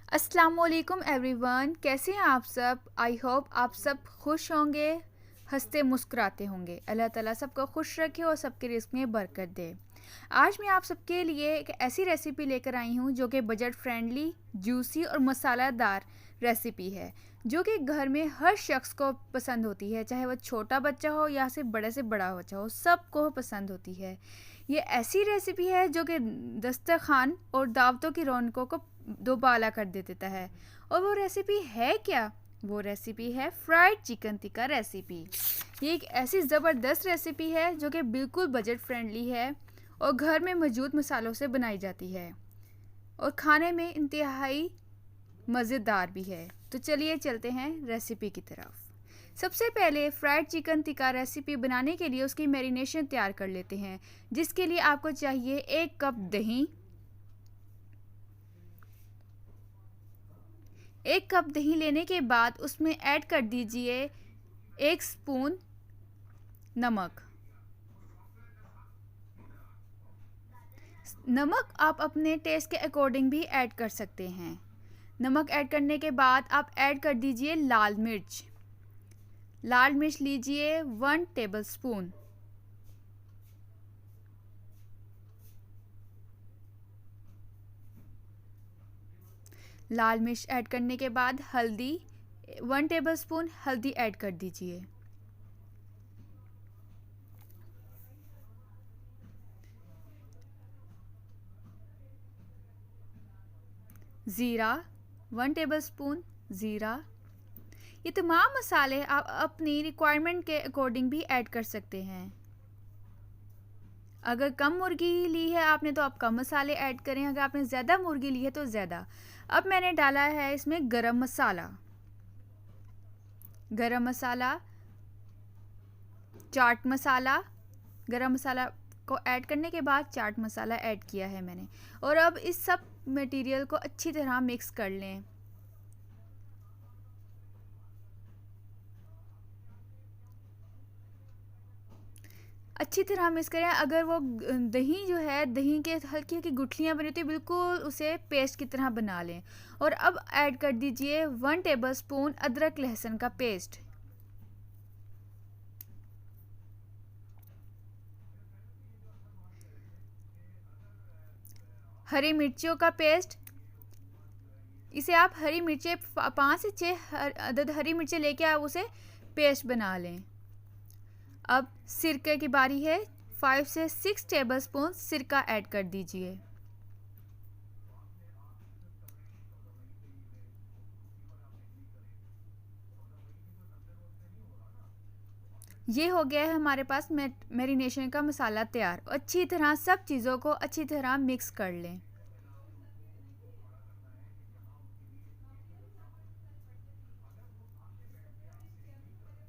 अस्सलाम वालेकुम एवरीवन, कैसे हैं आप सब। आई होप आप सब खुश होंगे, हंसते मुस्कुराते होंगे। अल्लाह ताला सबको खुश रखे और सबके रिस्क में बरकत दे। आज मैं आप सबके लिए एक ऐसी रेसिपी लेकर आई हूँ जो कि बजट फ्रेंडली, जूसी और मसालेदार रेसिपी है, जो कि घर में हर शख्स को पसंद होती है, चाहे वह छोटा बच्चा हो या से बड़ा बच्चा हो, सबको पसंद होती है। ये ऐसी रेसिपी है जो कि दस्तरखान और दावतों की रौनकों को दोबाला कर दे देता है। और वो रेसिपी है क्या? वो रेसिपी है फ्राइड चिकन टिक्का रेसिपी। ये एक ऐसी ज़बरदस्त रेसिपी है जो कि बिल्कुल बजट फ्रेंडली है और घर में मौजूद मसालों से बनाई जाती है और खाने में इंतहाई मज़ेदार भी है। तो चलिए चलते हैं रेसिपी की तरफ। सबसे पहले फ्राइड चिकन टिक्का रेसिपी बनाने के लिए उसकी मैरिनेशन तैयार कर लेते हैं, जिसके लिए आपको चाहिए 1 कप दही। 1 कप दही लेने के बाद उसमें ऐड कर दीजिए 1 स्पून नमक। नमक आप अपने टेस्ट के अकॉर्डिंग भी ऐड कर सकते हैं। नमक ऐड करने के बाद आप ऐड कर दीजिए लाल मिर्च। लाल मिर्च लीजिए 1 टेबलस्पून। लाल मिर्च ऐड करने के बाद हल्दी 1 टेबलस्पून हल्दी ऐड कर दीजिए। ज़ीरा 1 टेबलस्पून ज़ीरा। ये तमाम मसाले आप अपनी रिक्वायरमेंट के अकॉर्डिंग भी ऐड कर सकते हैं। अगर कम मुर्गी ली है आपने तो आप कम मसाले ऐड करें, अगर आपने ज़्यादा मुर्गी ली है तो ज़्यादा। अब मैंने डाला है इसमें गरम मसाला। गरम मसाला, चाट मसाला। गरम मसाला को ऐड करने के बाद चाट मसाला ऐड किया है मैंने। और अब इस सब मटेरियल को अच्छी तरह मिक्स कर लें। अच्छी तरह मिक्स करें। अगर वो दही जो है, दही के हल्की हल्की गुठलियाँ बनी होती है, बिल्कुल उसे पेस्ट की तरह बना लें। और अब ऐड कर दीजिए 1 टेबलस्पून अदरक लहसुन का पेस्ट। हरी मिर्चियों का पेस्ट। इसे आप हरी मिर्चें 5 से 6 अदद हरी मिर्चें लेके आप उसे पेस्ट बना लें। अब सिरके की बारी है। 5 से 6 टेबलस्पून सिरका ऐड कर दीजिए। ये हो गया है हमारे पास मैरिनेशन का मसाला तैयार। अच्छी तरह सब चीज़ों को अच्छी तरह मिक्स कर लें।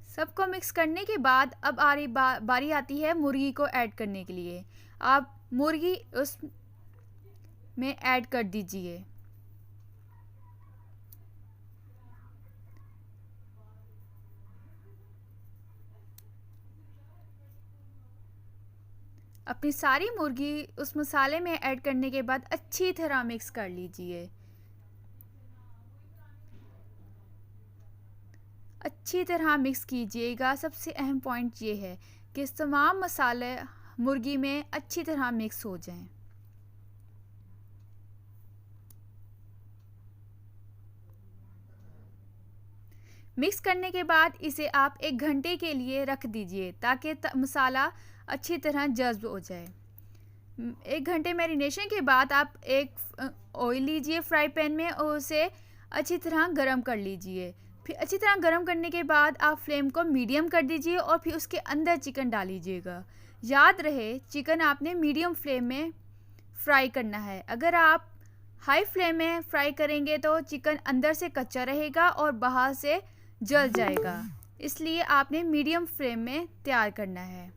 सबको मिक्स करने के बाद अब बारी आती है मुर्गी को ऐड करने के लिए। आप मुर्गी उस में ऐड कर दीजिए। अपनी सारी मुर्गी उस मसाले में ऐड करने के बाद अच्छी तरह मिक्स कर लीजिए। अच्छी तरह मिक्स कीजिएगा। सबसे अहम पॉइंट ये है कि तमाम मसाले मुर्गी में अच्छी तरह मिक्स हो जाएं। मिक्स करने के बाद इसे आप 1 घंटे के लिए रख दीजिए ताकि मसाला अच्छी तरह जज्ब हो जाए। 1 घंटे मैरिनेशन के बाद आप एक ऑयल लीजिए फ्राई पैन में और उसे अच्छी तरह गरम कर लीजिए। फिर अच्छी तरह गरम करने के बाद आप फ्लेम को मीडियम कर दीजिए और फिर उसके अंदर चिकन डालीजिएगा। याद रहे चिकन आपने मीडियम फ्लेम में फ्राई करना है। अगर आप हाई फ्लेम में फ्राई करेंगे तो चिकन अंदर से कच्चा रहेगा और बाहर से जल जाएगा, इसलिए आपने मीडियम फ्लेम में तैयार करना है।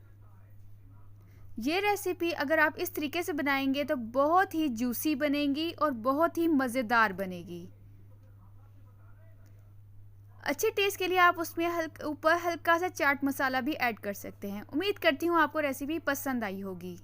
ये रेसिपी अगर आप इस तरीके से बनाएंगे तो बहुत ही जूसी बनेगी और बहुत ही मज़ेदार बनेगी। अच्छे टेस्ट के लिए आप उसमें ऊपर हल्का सा चाट मसाला भी ऐड कर सकते हैं। उम्मीद करती हूँ आपको रेसिपी पसंद आई होगी।